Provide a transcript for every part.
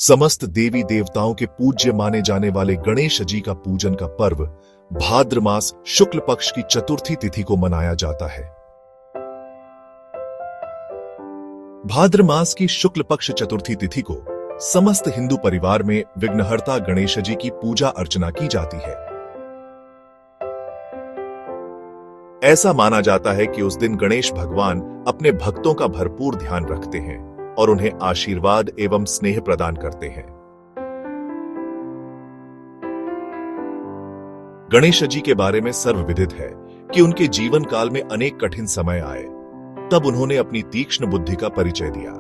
समस्त देवी देवताओं के पूज्य माने जाने वाले गणेश जी का पूजन का पर्व भाद्र मास शुक्ल पक्ष की चतुर्थी तिथि को मनाया जाता है। भाद्र मास की शुक्ल पक्ष चतुर्थी तिथि को समस्त हिंदू परिवार में विघ्नहर्ता गणेश जी की पूजा अर्चना की जाती है। ऐसा माना जाता है कि उस दिन गणेश भगवान अपने भक्तों का भरपूर ध्यान रखते हैं और उन्हें आशीर्वाद एवं स्नेह प्रदान करते हैं। गणेश जी के बारे में सर्वविदित है कि उनके जीवन काल में अनेक कठिन समय आए, तब उन्होंने अपनी तीक्ष्ण बुद्धि का परिचय दिया।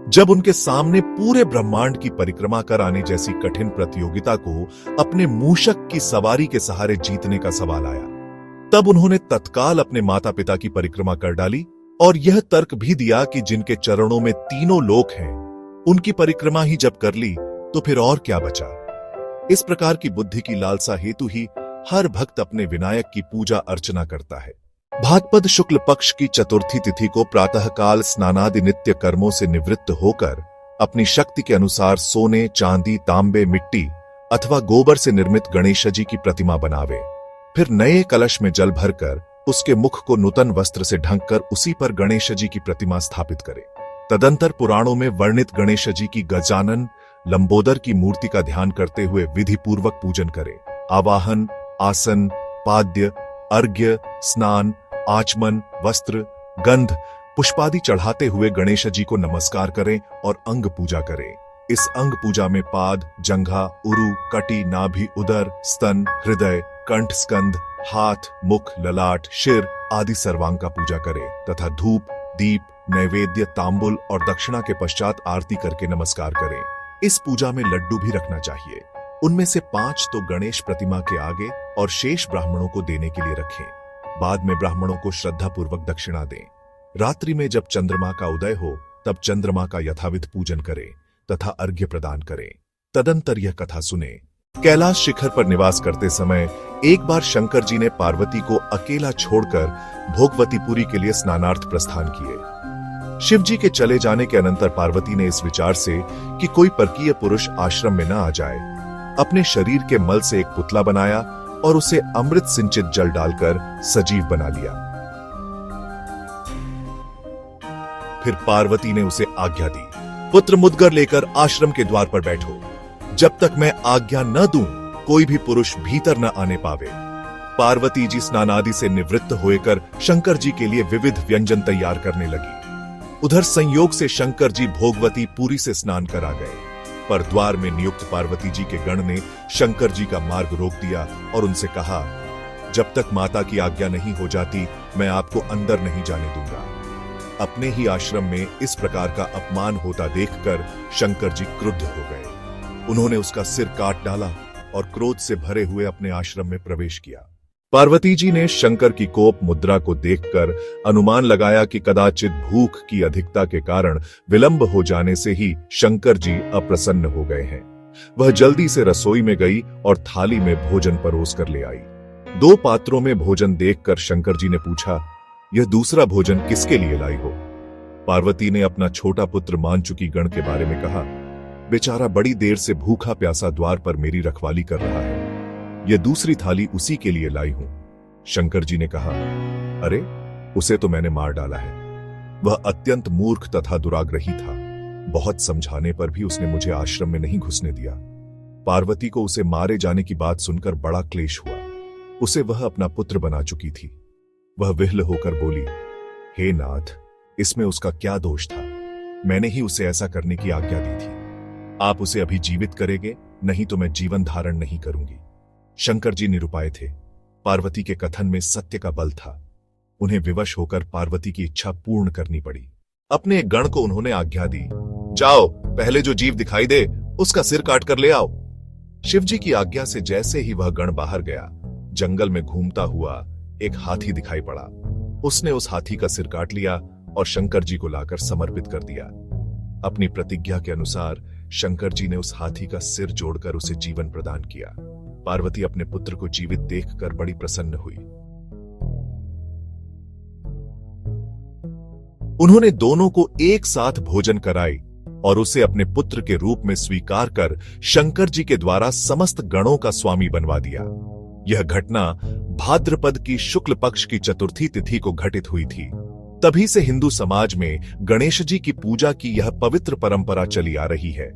जब उनके सामने पूरे ब्रह्मांड की परिक्रमा कराने जैसी कठिन प्रतियोगिता को अपने मूषक की सवारी के सहारे जीतने का सवाल आया, तब उन्होंने तत्काल अपने माता पिता की परिक्रमा कर डाली और यह तर्क भी दिया कि जिनके चरणों में तीनों लोक हैं, उनकी परिक्रमा ही जब कर ली तो फिर और क्या बचा। इस प्रकार की बुद्धि की लालसा हेतु ही हर भक्त अपने विनायक की पूजा अर्चना करता है। भाद्रपद शुक्ल पक्ष की चतुर्थी तिथि को प्रातःकाल स्नानादि नित्य कर्मों से निवृत्त होकर अपनी शक्ति के अनुसार सोने, चांदी, तांबे, मिट्टी अथवा गोबर से निर्मित गणेश जी की प्रतिमा बनावे। फिर नए कलश में जल भरकर उसके मुख को नूतन वस्त्र से ढंककर उसी पर गणेश जी की प्रतिमा स्थापित करे। तदंतर पुराणों में वर्णित गणेश जी की गजानन लंबोदर की मूर्ति का ध्यान करते हुए विधि पूर्वक पूजन करे। आवाहन, आसन, पाद्य, अर्घ्य, स्नान, आचमन, वस्त्र, गंध, पुष्पादि चढ़ाते हुए गणेश जी को नमस्कार करें और अंग पूजा करें। इस अंग पूजा में पाद, जंघा, उरु, कटी, नाभि, उदर, स्तन, हृदय, कंठ, स्कंध, हाथ, मुख, ललाट, शिर आदि सर्वांग का पूजा करें तथा धूप, दीप, नैवेद्य, तांबुल और दक्षिणा के पश्चात आरती करके नमस्कार करें। इस पूजा में लड्डू भी रखना चाहिए। उनमें से 5 तो गणेश प्रतिमा के आगे और शेष ब्राह्मणों को देने के लिए रखें। बाद में ब्राह्मणों को श्रद्धापूर्वक दक्षिणा दें। रात्रि में जब चंद्रमा का उदय हो तब चंद्रमा का यथाविध पूजन करें तथा अर्घ्य प्रदान करें। तदंतर यह कथा सुने। कैलाश शिखर पर निवास करते समय एक बार शंकर जी ने पार्वती को अकेला छोड़कर भोगवतीपुरी के लिए स्नानार्थ प्रस्थान किए। शिव जी के चले जाने के अनंतर पार्वती ने इस विचार से कि कोई परकीय पुरुष आश्रम में न आ जाए, अपने शरीर के मल से एक पुतला बनाया और उसे अमृत सिंचित जल डालकर सजीव बना लिया। फिर पार्वती ने उसे आज्ञा दी, पुत्र मुद्गर लेकर आश्रम के द्वार पर बैठो। जब तक मैं आज्ञा न दूं, कोई भी पुरुष भीतर न आने पावे। पार्वती जी स्नानादि से निवृत्त होकर शंकर जी के लिए विविध व्यंजन तैयार करने लगी। उधर संयोग से शंकर जी भोगवती पुरी से स्नान करा गए, पर द्वार में नियुक्त पार्वती जी के गण ने शंकर जी का मार्ग रोक दिया और उनसे कहा, जब तक माता की आज्ञा नहीं हो जाती मैं आपको अंदर नहीं जाने दूंगा। अपने ही आश्रम में इस प्रकार का अपमान होता देखकर शंकर जी क्रुद्ध हो गए। उन्होंने उसका सिर काट डाला और क्रोध से भरे हुए अपने आश्रम में प्रवेश किया। पार्वती जी ने शंकर की कोप मुद्रा को देखकर अनुमान लगाया कि कदाचित भूख की अधिकता के कारण विलंब हो जाने से ही शंकर जी अप्रसन्न हो गए हैं। वह जल्दी से रसोई में गई और थाली में भोजन परोस कर ले आई। 2 पात्रों में भोजन देखकर शंकर जी ने पूछा, यह दूसरा भोजन किसके लिए लाई हो? पार्वती ने अपना छोटा पुत्र मान चुकी गण के बारे में कहा, बेचारा बड़ी देर से भूखा प्यासा द्वार पर मेरी रखवाली कर रहा है, यह दूसरी थाली उसी के लिए लाई हूं। शंकर जी ने कहा, अरे उसे तो मैंने मार डाला है, वह अत्यंत मूर्ख तथा दुराग्रही था। बहुत समझाने पर भी उसने मुझे आश्रम में नहीं घुसने दिया। पार्वती को उसे मारे जाने की बात सुनकर बड़ा क्लेश हुआ। उसे वह अपना पुत्र बना चुकी थी। वह विह्वल होकर बोली, हे नाथ, इसमें उसका क्या दोष था? मैंने ही उसे ऐसा करने की आज्ञा दी थी। आप उसे अभी जीवित करेंगे, नहीं तो मैं जीवन धारण नहीं करूंगी। शंकर जी निरुपाय थे। पार्वती के कथन में सत्य का बल था। उन्हें विवश होकर पार्वती की इच्छा पूर्ण करनी पड़ी। अपने एक गण को उन्होंने आज्ञा दी, जाओ पहले जो जीव दिखाई दे उसका सिर काट कर ले आओ। शिवजी की आज्ञा से जैसे ही वह गण बाहर गया, जंगल में घूमता हुआ एक हाथी दिखाई पड़ा। उसने उस हाथी का सिर काट लिया और शंकर जी को लाकर समर्पित कर दिया। अपनी प्रतिज्ञा के अनुसार शंकर जी ने उस हाथी का सिर जोड़कर उसे जीवन प्रदान किया। पार्वती अपने पुत्र को जीवित देखकर बड़ी प्रसन्न हुई। उन्होंने दोनों को एक साथ भोजन कराई और उसे अपने पुत्र के रूप में स्वीकार कर शंकर जी के द्वारा समस्त गणों का स्वामी बनवा दिया। यह घटना भाद्रपद की शुक्ल पक्ष की चतुर्थी तिथि को घटित हुई थी। तभी से हिंदू समाज में गणेश जी की पूजा की यह पवित्र परंपरा चली आ रही है।